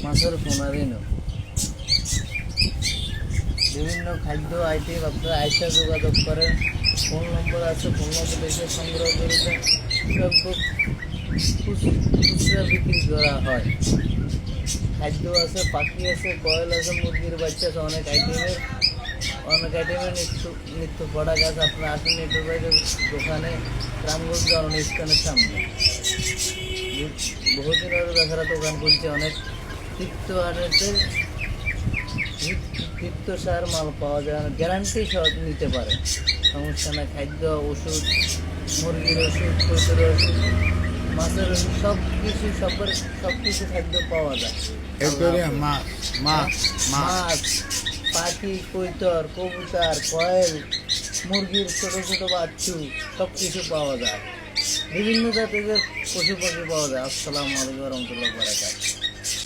মাছের পোনারিনো বিভিন্ন খাদ্য আইটেম আপনারা আইসা যোগাযোগ করেন। ফোন নম্বর আছে, ফোন নম্বর এসে সংগ্রহ করে খুচরা বিক্রি করা হয়। খাদ্য আছে, পাখি আছে, কয়েল আছে, মুরগির বাচ্চা আছে, অনেক আইটেমের নিত্য প্রোডাক্ট আছে। আপনারা আসেন নেটওয়ার্কের দোকানে, রামগঞ্জ স্থানের সামনে। বহুদিন ধরে তাছাড়া দোকান খুলছে, অনেক তৃপ্ত সার মাল পাওয়া যায়, গ্যারান্টি সহ নিতে পারে, সমস্যা না। খাদ্য, ওষুধ, মুরগির ওষুধ, পশুর ওষুধ, মাছের ওষুধ, সব কিছু খাদ্য পাওয়া যায়। মাছ, পাখি, কৈতর, কবুতর, কয়েল, মুরগির ছোট ছোট বাচ্চু, সব কিছু পাওয়া যায়। বিভিন্ন জাতের পশু পাখি পাওয়া যায়। আসসালামু আলাইকুম ওয়া রাহমাতুল্লাহি ওয়া বারাকাতুহু।